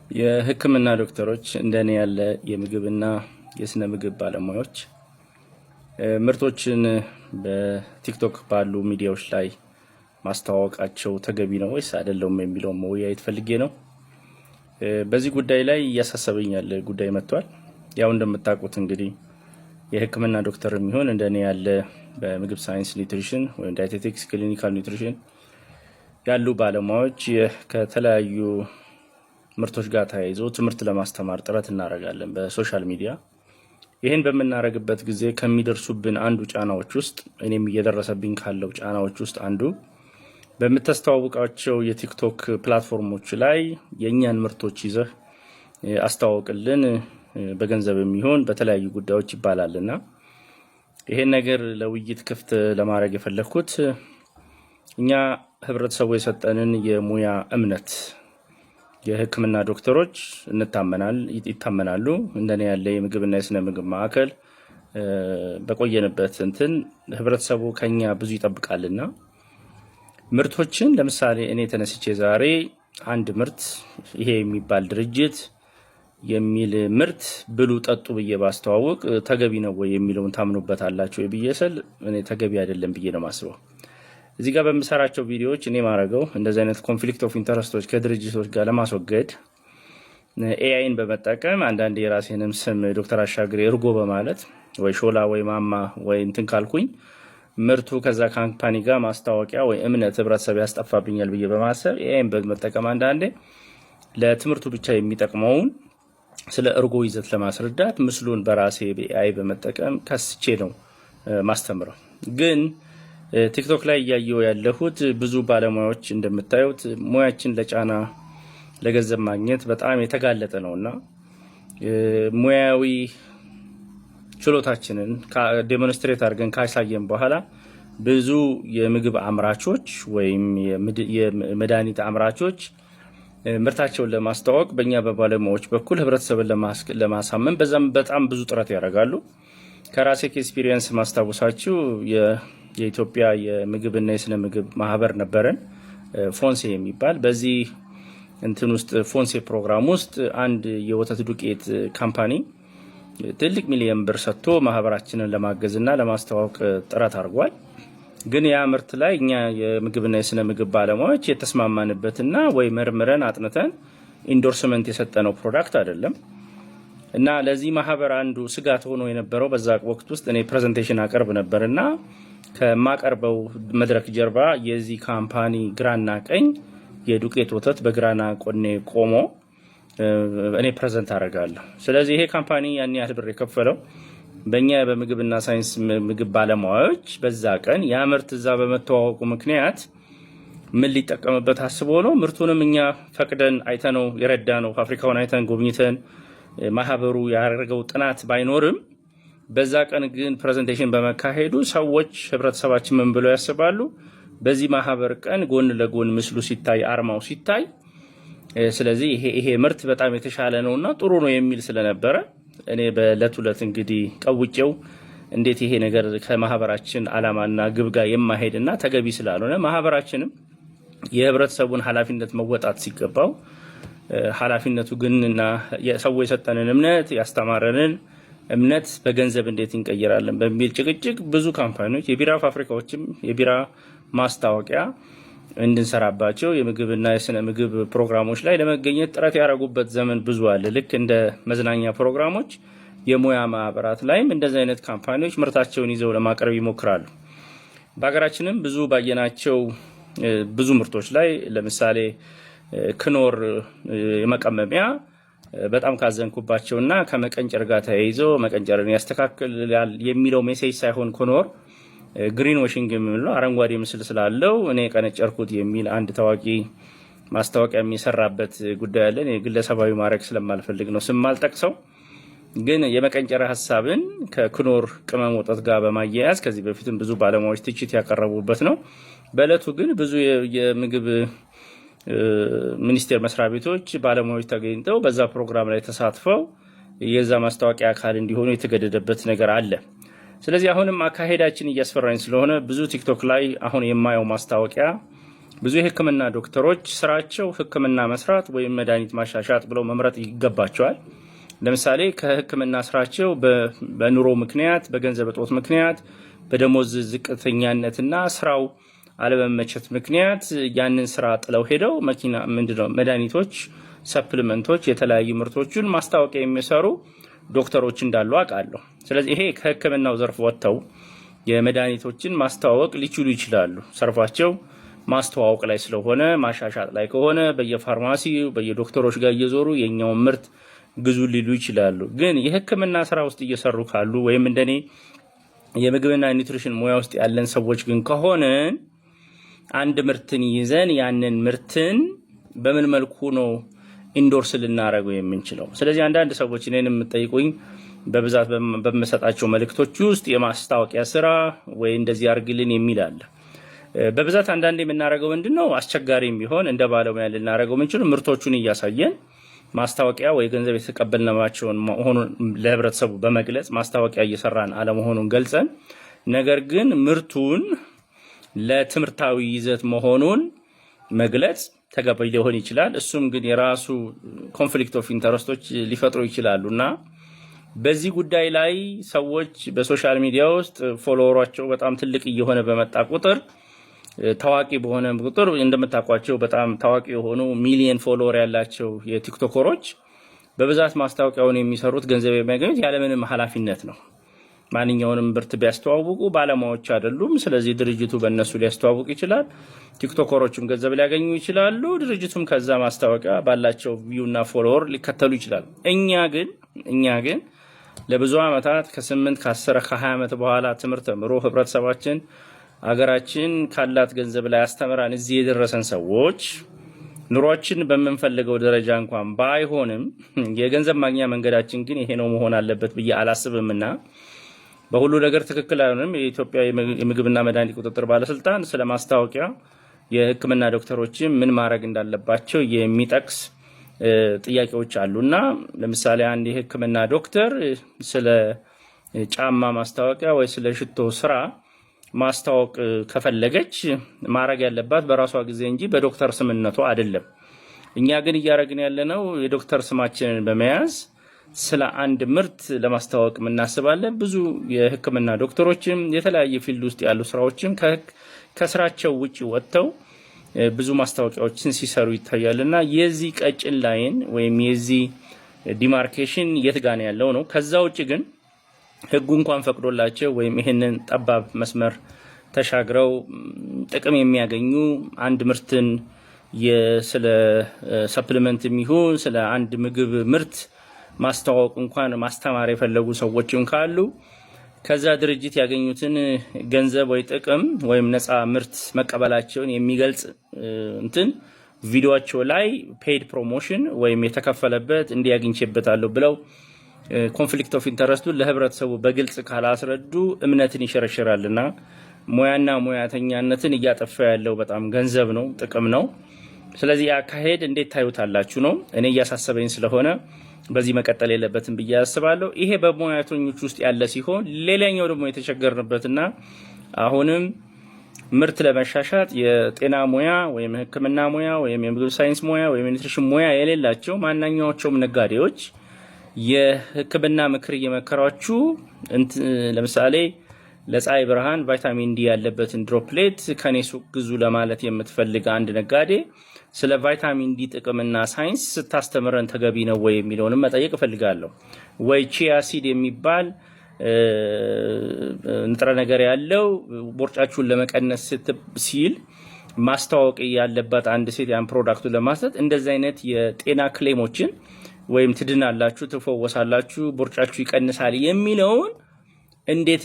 የህክምና ዶክተሮች እንደኔ ያለ የምግብና የስነ ምግብ ባለሙያዎች ምርቶችን በቲክቶክ ባሉ ሚዲያዎች ላይ ማስተዋወቃቸው ተገቢ ነው ወይስ አይደለም የሚለው መወያየት ፈልጌ ነው። በዚህ ጉዳይ ላይ እያሳሰበኝ ያለ ጉዳይ መጥቷል። ያው እንደምታውቁት እንግዲህ የህክምና ዶክተር የሚሆን እንደኔ ያለ በምግብ ሳይንስ ኒውትሪሽን ወይም ዳይቴቲክስ ክሊኒካል ኒውትሪሽን ያሉ ባለሙያዎች ከተለያዩ ምርቶች ጋር ተያይዞ ትምህርት ለማስተማር ጥረት እናደርጋለን በሶሻል ሚዲያ። ይህን በምናደርግበት ጊዜ ከሚደርሱብን አንዱ ጫናዎች ውስጥ እኔም እየደረሰብኝ ካለው ጫናዎች ውስጥ አንዱ በምታስተዋውቃቸው የቲክቶክ ፕላትፎርሞች ላይ የእኛን ምርቶች ይዘህ አስተዋውቅልን በገንዘብ የሚሆን በተለያዩ ጉዳዮች ይባላልና ይሄን ነገር ለውይይት ክፍት ለማድረግ የፈለኩት እኛ ህብረተሰቡ የሰጠንን የሙያ እምነት የህክምና ዶክተሮች ይታመናሉ። እንደኔ ያለ የምግብና የስነ ምግብ ማዕከል በቆየንበት ህብረተሰቡ ከኛ ብዙ ይጠብቃልና ምርቶችን ለምሳሌ እኔ ተነስቼ ዛሬ አንድ ምርት ይሄ የሚባል ድርጅት የሚል ምርት ብሉ ጠጡ ብዬ ባስተዋውቅ ተገቢ ነው ወይ የሚለውን ታምኑበታላችሁ ብዬ ስል እኔ ተገቢ አይደለም ብዬ ነው ማስበው። እዚህ ጋር በምሰራቸው ቪዲዮዎች እኔ ማረገው እንደዚህ አይነት ኮንፍሊክት ኦፍ ኢንተረስቶች ከድርጅቶች ጋር ለማስወገድ ኤአይን በመጠቀም አንዳንድ የራሴንም ስም ዶክተር አሻግሬ እርጎ በማለት ወይ ሾላ ወይ ማማ ወይ እንትን ካልኩኝ ምርቱ ከዛ ካምፓኒ ጋር ማስታወቂያ ወይ እምነት ህብረተሰብ ያስጠፋብኛል ብዬ በማሰብ ኤአይን በመጠቀም አንዳንዴ ለትምህርቱ ብቻ የሚጠቅመውን ስለ እርጎ ይዘት ለማስረዳት ምስሉን በራሴ ኤአይ በመጠቀም ከስቼ ነው ማስተምረው። ግን ቲክቶክ ላይ እያየው ያለሁት ብዙ ባለሙያዎች እንደምታዩት ሙያችን ለጫና ለገንዘብ ማግኘት በጣም የተጋለጠ ነውና ሙያዊ ችሎታችንን ዴሞንስትሬት አድርገን ካሳየን በኋላ ብዙ የምግብ አምራቾች ወይም የመድኃኒት አምራቾች ምርታቸውን ለማስተዋወቅ በእኛ በባለሙያዎች በኩል ህብረተሰብን ለማሳመን በዛም በጣም ብዙ ጥረት ያደርጋሉ። ከራሴ ኤክስፒሪየንስ ማስታወሳችሁ የኢትዮጵያ የምግብና የስነ ምግብ ማህበር ነበረን ፎንሴ የሚባል በዚህ ውስጥ ፎንሴ ፕሮግራም ውስጥ አንድ የወተት ዱቄት ካምፓኒ ትልቅ ሚሊዮን ብር ሰጥቶ ማህበራችንን ለማገዝና ለማስተዋወቅ ጥረት አድርጓል። ግን ያ ምርት ላይ እኛ የምግብና የስነ ምግብ ባለሙያዎች የተስማማንበትና ወይ መርምረን አጥንተን ኢንዶርስመንት የሰጠነው ፕሮዳክት አይደለም እና ለዚህ ማህበር አንዱ ስጋት ሆኖ የነበረው በዛ ወቅት ውስጥ እኔ ፕሬዘንቴሽን አቀርብ ነበርና ከማቀርበው መድረክ ጀርባ የዚህ ካምፓኒ ግራና ቀኝ የዱቄት ወተት በግራና ቆኔ ቆሞ እኔ ፕሬዘንት አደርጋለሁ። ስለዚህ ይሄ ካምፓኒ ያን ያህል ብር የከፈለው በእኛ በምግብና ሳይንስ ምግብ ባለሙያዎች በዛ ቀን ያ ምርት እዛ በመተዋወቁ ምክንያት ምን ሊጠቀምበት አስቦ ነው? ምርቱንም እኛ ፈቅደን አይተነው የረዳነው ፋብሪካውን አይተን ጎብኝተን ማህበሩ ያደረገው ጥናት ባይኖርም በዛ ቀን ግን ፕሬዘንቴሽን በመካሄዱ ሰዎች ህብረተሰባችን ምን ብለው ያስባሉ? በዚህ ማህበር ቀን ጎን ለጎን ምስሉ ሲታይ አርማው ሲታይ ስለዚህ ይሄ ምርት በጣም የተሻለ ነውና ጥሩ ነው የሚል ስለነበረ እኔ በለቱለት እንግዲህ ቀውጬው እንዴት ይሄ ነገር ከማህበራችን አላማና ግብ ጋር የማይሄድና ተገቢ ስላልሆነ ማህበራችንም የህብረተሰቡን ኃላፊነት መወጣት ሲገባው ኃላፊነቱ ግንና የሰው የሰጠንን እምነት ያስተማረንን እምነት በገንዘብ እንዴት እንቀይራለን በሚል ጭቅጭቅ ብዙ ካምፓኒዎች የቢራ ፋብሪካዎችም የቢራ ማስታወቂያ እንድንሰራባቸው የምግብና የስነ ምግብ ፕሮግራሞች ላይ ለመገኘት ጥረት ያደረጉበት ዘመን ብዙ አለ። ልክ እንደ መዝናኛ ፕሮግራሞች የሙያ ማህበራት ላይም እንደዚህ አይነት ካምፓኒዎች ምርታቸውን ይዘው ለማቅረብ ይሞክራሉ። በሀገራችንም ብዙ ባየናቸው ብዙ ምርቶች ላይ ለምሳሌ ክኖር የመቀመሚያ በጣም ካዘንኩባቸውና ከመቀንጨር ጋር ተያይዞ መቀንጨርን ያስተካክላል የሚለው ሜሴጅ ሳይሆን ክኖር ግሪን ዋሽንግ የሚለው አረንጓዴ ምስል ስላለው እኔ ቀነጨርኩት የሚል አንድ ታዋቂ ማስታወቂያ የሚሰራበት ጉዳይ አለ። ግለሰባዊ ማድረግ ስለማልፈልግ ነው ስም አልጠቅሰው። ግን የመቀንጨር ሐሳብን ከክኖር ቅመም ወተት ጋር በማያያዝ ከዚህ በፊትም ብዙ ባለሙያዎች ትችት ያቀረቡበት ነው። በእለቱ ግን ብዙ የምግብ ሚኒስቴር መስሪያ ቤቶች ባለሙያዎች ተገኝተው በዛ ፕሮግራም ላይ ተሳትፈው የዛ ማስታወቂያ አካል እንዲሆኑ የተገደደበት ነገር አለ። ስለዚህ አሁንም አካሄዳችን እያስፈራኝ ስለሆነ ብዙ ቲክቶክ ላይ አሁን የማየው ማስታወቂያ ብዙ የህክምና ዶክተሮች ስራቸው ህክምና መስራት ወይም መድኃኒት ማሻሻጥ ብለው መምረጥ ይገባቸዋል። ለምሳሌ ከህክምና ስራቸው በኑሮ ምክንያት፣ በገንዘብ እጦት ምክንያት፣ በደሞዝ ዝቅተኛነትና ስራው አለመመቸት ምክንያት ያንን ስራ ጥለው ሄደው መድኃኒቶች፣ ሰፕሊመንቶች፣ የተለያዩ ምርቶችን ማስታወቂያ የሚሰሩ ዶክተሮች እንዳሉ አውቃለሁ። ስለዚህ ይሄ ከህክምናው ዘርፍ ወጥተው የመድኃኒቶችን ማስተዋወቅ ሊችሉ ይችላሉ። ሰርፋቸው ማስተዋወቅ ላይ ስለሆነ ማሻሻጥ ላይ ከሆነ በየፋርማሲው በየዶክተሮች ጋር እየዞሩ የኛውን ምርት ግዙ ሊሉ ይችላሉ። ግን የህክምና ስራ ውስጥ እየሰሩ ካሉ ወይም እንደኔ የምግብና ኒውትሪሽን ሙያ ውስጥ ያለን ሰዎች ግን ከሆነ አንድ ምርትን ይዘን ያንን ምርትን በምን መልኩ ነው ኢንዶርስ ልናረገው የምንችለው? ስለዚህ አንዳንድ ሰዎች እኔንም የምጠይቁኝ በብዛት በመሰጣቸው መልእክቶች ውስጥ የማስታወቂያ ስራ ወይ እንደዚህ አርግልን የሚል አለ። በብዛት አንዳንዴ የምናረገው ምንድነው አስቸጋሪም ቢሆን እንደ ባለሙያ ልናረገው የምንችለው ምርቶቹን እያሳየን ማስታወቂያ ወይ ገንዘብ የተቀበልናቸውን መሆኑን ለህብረተሰቡ በመግለጽ ማስታወቂያ እየሰራን አለመሆኑን ገልጸን፣ ነገር ግን ምርቱን ለትምህርታዊ ይዘት መሆኑን መግለጽ ተገቢ ሊሆን ይችላል። እሱም ግን የራሱ ኮንፍሊክት ኦፍ ኢንተረስቶች ሊፈጥሩ ይችላሉና በዚህ ጉዳይ ላይ ሰዎች በሶሻል ሚዲያ ውስጥ ፎሎወራቸው በጣም ትልቅ እየሆነ በመጣ ቁጥር ታዋቂ በሆነ ቁጥር እንደምታውቋቸው በጣም ታዋቂ የሆኑ ሚሊየን ፎሎወር ያላቸው የቲክቶከሮች በብዛት ማስታወቂያውን የሚሰሩት ገንዘብ የሚያገኙት ያለምንም ኃላፊነት ነው። ማንኛውንም ምርት ቢያስተዋውቁ ባለሙያዎች አይደሉም። ስለዚህ ድርጅቱ በእነሱ ሊያስተዋውቅ ይችላል። ቲክቶከሮችም ገንዘብ ሊያገኙ ይችላሉ። ድርጅቱም ከዛ ማስታወቂያ ባላቸው ቪውና ፎሎወር ሊከተሉ ይችላሉ። እኛ ግን ለብዙ ዓመታት ከ8 ከ10 ከ20 ዓመት በኋላ ትምህርት ተምሮ ህብረተሰባችን አገራችን ካላት ገንዘብ ላይ አስተምራን እዚህ የደረሰን ሰዎች ኑሯችን በመንፈልገው ደረጃ እንኳን ባይሆንም የገንዘብ ማግኛ መንገዳችን ግን ይሄ ነው መሆን አለበት ብዬ አላስብምና በሁሉ ነገር ትክክል አይሆንም። የኢትዮጵያ የምግብና መድኃኒት ቁጥጥር ባለስልጣን ስለማስታወቂያ የህክምና ዶክተሮችን ምን ማድረግ እንዳለባቸው የሚጠቅስ ጥያቄዎች አሉና ለምሳሌ አንድ የህክምና ዶክተር ስለ ጫማ ማስታወቂያ ወይ ስለ ሽቶ ስራ ማስታወቅ ከፈለገች ማድረግ ያለባት በራሷ ጊዜ እንጂ በዶክተር ስምነቷ አይደለም። እኛ ግን እያደረግን ያለነው የዶክተር ስማችንን በመያዝ ስለ አንድ ምርት ለማስታወቅ እናስባለን። ብዙ የህክምና ዶክተሮችም የተለያየ ፊልድ ውስጥ ያሉ ስራዎችም ከስራቸው ውጪ ወጥተው ብዙ ማስታወቂያዎችን ሲሰሩ ይታያልና የዚህ ቀጭን ላይን ወይም የዚህ ዲማርኬሽን የት ጋር ነው ያለው ነው። ከዛ ውጪ ግን ህጉ እንኳን ፈቅዶላቸው ወይም ይሄንን ጠባብ መስመር ተሻግረው ጥቅም የሚያገኙ አንድ ምርትን ስለ ሰፕሊመንት የሚሆን ስለ አንድ ምግብ ምርት ማስተዋወቅ እንኳን ማስተማር የፈለጉ ሰዎችም ካሉ ከዛ ድርጅት ያገኙትን ገንዘብ ወይ ጥቅም ወይም ነፃ ምርት መቀበላቸውን የሚገልጽ ቪዲዮአቸው ላይ ፔድ ፕሮሞሽን ወይም የተከፈለበት እንዲያገኝችበታለሁ ብለው ኮንፍሊክት ኦፍ ኢንተረስቱን ለህብረተሰቡ በግልጽ ካላስረዱ እምነትን ይሸረሽራልና ሙያና ሙያተኛነትን እያጠፋ ያለው በጣም ገንዘብ ነው፣ ጥቅም ነው። ስለዚህ አካሄድ እንዴት ታዩታላችሁ ነው። እኔ እያሳሰበኝ ስለሆነ በዚህ መቀጠል የለበትም ብዬ አስባለሁ። ይሄ በሙያተኞች ውስጥ ያለ ሲሆን ሌላኛው ደግሞ የተቸገርንበትና አሁንም ምርት ለመሻሻጥ የጤና ሙያ ወይም ህክምና ሙያ ወይም የምግብ ሳይንስ ሙያ ወይም የኒውትሪሽን ሙያ የሌላቸው ማንኛውም ነጋዴዎች የህክምና ምክር እየመከሯችሁ ለምሳሌ ለፀሐይ ብርሃን ቫይታሚን ዲ ያለበትን ድሮፕሌት ከኔ ሱቅ ግዙ ለማለት የምትፈልግ አንድ ነጋዴ ስለ ቫይታሚን ዲ ጥቅምና ሳይንስ ስታስተምረን ተገቢ ነው ወይ የሚለውንም መጠየቅ እፈልጋለሁ። ወይ ቺያ ሲድ የሚባል ንጥረ ነገር ያለው ቦርጫችሁን ለመቀነስ ሲል ማስተዋወቅ ያለበት አንድ ሴት ያን ፕሮዳክቱን ለማስጠት እንደዚህ አይነት የጤና ክሌሞችን ወይም ትድናላችሁ፣ ትፈወሳላችሁ፣ ቦርጫችሁ ይቀንሳል የሚለውን እንዴት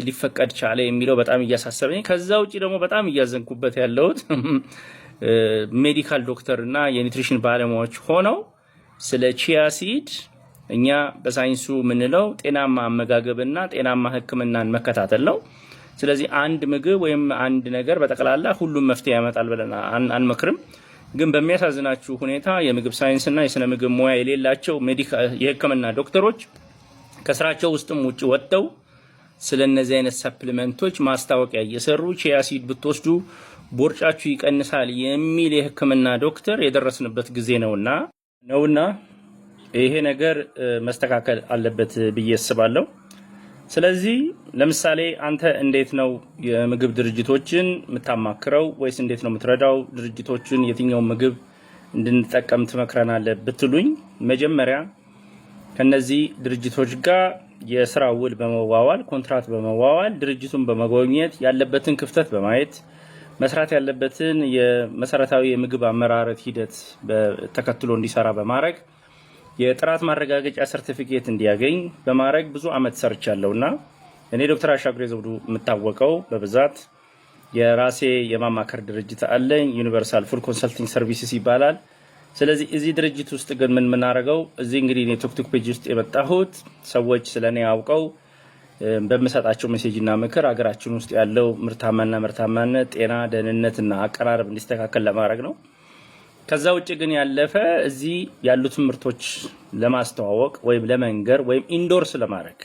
ሊፈቀድ ቻለ የሚለው በጣም እያሳሰበኝ፣ ከዛ ውጪ ደግሞ በጣም እያዘንኩበት ያለውት ሜዲካል ዶክተር እና የኒውትሪሽን ባለሙያዎች ሆነው ስለ ቺያ ሲድ እኛ በሳይንሱ ምንለው ጤናማ አመጋገብና ጤናማ ህክምናን መከታተል ነው። ስለዚህ አንድ ምግብ ወይም አንድ ነገር በጠቅላላ ሁሉም መፍትሄ ያመጣል ብለን አንመክርም። ግን በሚያሳዝናችሁ ሁኔታ የምግብ ሳይንስና የስነ ምግብ ሙያ የሌላቸው የህክምና ዶክተሮች ከስራቸው ውስጥም ውጪ ወጥተው ስለነዚህ አይነት ሰፕሊመንቶች ማስታወቂያ እየሰሩ ቺያ ሲድ ብትወስዱ ቦርጫችሁ ይቀንሳል የሚል የህክምና ዶክተር የደረስንበት ጊዜ ነውና ይሄ ነገር መስተካከል አለበት ብዬ አስባለሁ። ስለዚህ ለምሳሌ አንተ እንዴት ነው የምግብ ድርጅቶችን የምታማክረው ወይስ እንዴት ነው የምትረዳው? ድርጅቶችን የትኛው ምግብ እንድንጠቀም ትመክረናለህ ብትሉኝ መጀመሪያ ከነዚህ ድርጅቶች ጋር የስራ ውል በመዋዋል ኮንትራት በመዋዋል ድርጅቱን በመጎብኘት ያለበትን ክፍተት በማየት መስራት ያለበትን የመሰረታዊ የምግብ አመራረት ሂደት ተከትሎ እንዲሰራ በማድረግ የጥራት ማረጋገጫ ሰርቲፊኬት እንዲያገኝ በማድረግ ብዙ አመት ሰርቻለሁና እኔ ዶክተር አሻግሬ ዘውዱ የምታወቀው በብዛት የራሴ የማማከር ድርጅት አለኝ። ዩኒቨርሳል ፉል ኮንሰልቲንግ ሰርቪስስ ይባላል። ስለዚህ እዚህ ድርጅት ውስጥ ግን ምን አደረገው እዚህ እንግዲህ እኔ ቲክቶክ ፔጅ ውስጥ የመጣሁት ሰዎች ስለኔ ያውቀው በመሰጣቸው ሜሴጅና ምክር አገራችን ውስጥ ያለው ምርታማነት፣ ጤና፣ ደህንነትና አቀራረብ እንዲስተካከል ለማድረግ ነው። ከዛ ውጭ ግን ያለፈ እዚህ ያሉት ምርቶች ለማስተዋወቅ ወይም ለመንገር ወይም ኢንዶርስ ለማድረግ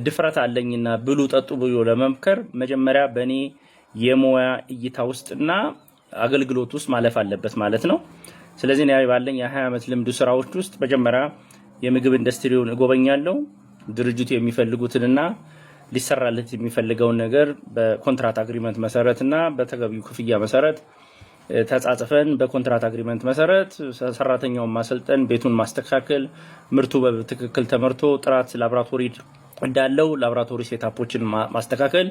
ድፍረት አለኝና ብሉ ጠጡ ብሎ ለመምከር መጀመሪያ በኔ የሙያ እይታ ውስጥና አገልግሎት ውስጥ ማለፍ አለበት ማለት ነው። ስለዚህ ነው ባለኝ የ20 ዓመት ልምድ ስራዎች ውስጥ መጀመሪያ የምግብ ኢንዱስትሪውን እጎበኛለሁ። ድርጅቱ የሚፈልጉትንና ሊሰራለት የሚፈልገውን ነገር በኮንትራት አግሪመንት መሰረትና በተገቢው ክፍያ መሰረት ተጻጽፈን በኮንትራት አግሪመንት መሰረት ሰራተኛውን ማሰልጠን፣ ቤቱን ማስተካከል፣ ምርቱ በትክክል ተመርቶ ጥራት ላብራቶሪ እንዳለው ላብራቶሪ ሴታፖችን ማስተካከል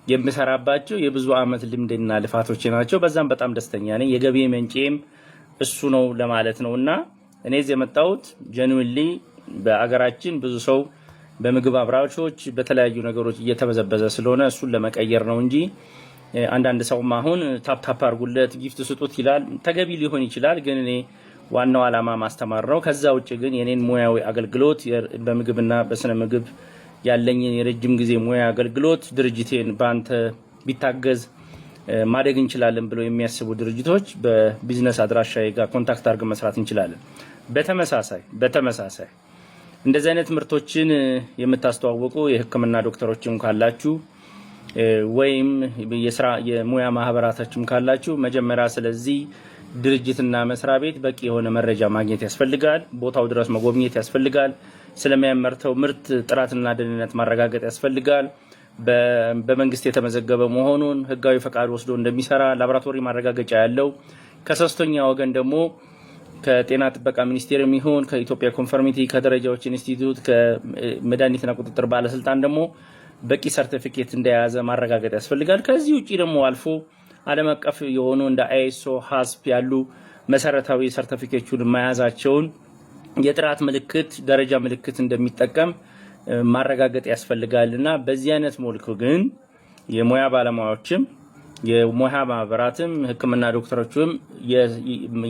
የምሰራባቸው የብዙ አመት ልምድና ልፋቶች ናቸው። በዛም በጣም ደስተኛ ነኝ። የገቢ መንጬም እሱ ነው ለማለት ነውና እኔ እዚህ የመጣሁት ጀኑዊንሊ በአገራችን ብዙ ሰው በምግብ አብራቾች በተለያዩ ነገሮች እየተበዘበዘ ስለሆነ እሱን ለመቀየር ነው እንጂ አንዳንድ ሰውም አሁን ታፕ አርጉለት ጊፍት ስጡት ይላል። ተገቢ ሊሆን ይችላል፣ ግን እኔ ዋናው ዓላማ ማስተማር ነው። ከዛ ውጭ ግን የኔን ሙያዊ አገልግሎት በምግብና በስነ ምግብ ያለኝን የረጅም ጊዜ ሙያ አገልግሎት ድርጅቴን ባንተ ቢታገዝ ማደግ እንችላለን ብለው የሚያስቡ ድርጅቶች በቢዝነስ አድራሻዬ ጋር ኮንታክት አድርገን መስራት እንችላለን። በተመሳሳይ እንደዚህ አይነት ምርቶችን የምታስተዋውቁ የህክምና ዶክተሮችም ካላችሁ ወይም የሙያ ማህበራቶችም ካላችሁ መጀመሪያ ስለዚህ ድርጅትና መስሪያ ቤት በቂ የሆነ መረጃ ማግኘት ያስፈልጋል። ቦታው ድረስ መጎብኘት ያስፈልጋል። ስለሚያመርተው ምርት ጥራትና ደህንነት ማረጋገጥ ያስፈልጋል። በመንግስት የተመዘገበ መሆኑን ህጋዊ ፈቃድ ወስዶ እንደሚሰራ ላብራቶሪ ማረጋገጫ ያለው ከሶስተኛ ወገን ደግሞ ከጤና ጥበቃ ሚኒስቴር የሚሆን ከኢትዮጵያ ኮንፈርሚቲ ከደረጃዎች ኢንስቲትዩት ከመድኃኒትና ቁጥጥር ባለስልጣን ደግሞ በቂ ሰርቲፊኬት እንደያዘ ማረጋገጥ ያስፈልጋል። ከዚህ ውጪ ደግሞ አልፎ ዓለም አቀፍ የሆኑ እንደ አይኤስኦ ሃስፕ ያሉ መሰረታዊ ሰርቲፊኬቱን መያዛቸውን የጥራት ምልክት ደረጃ ምልክት እንደሚጠቀም ማረጋገጥ ያስፈልጋልና በዚህ አይነት መልኩ ግን የሙያ ባለሙያዎችም የሙያ ማህበራትም ህክምና ዶክተሮችም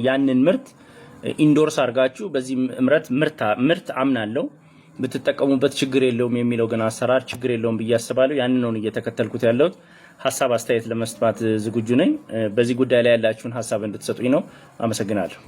ያንን ምርት ኢንዶርስ አድርጋችሁ በዚህ ምርት አምናለሁ ብትጠቀሙበት ችግር የለውም የሚለው ግን አሰራር ችግር የለውም ብዬ አስባለሁ። ያንን ነው እየተከተልኩት ያለሁት። ሐሳብ አስተያየት ለመስማት ዝግጁ ነኝ። በዚህ ጉዳይ ላይ ያላችሁን ሐሳብ እንድትሰጡኝ ነው። አመሰግናለሁ።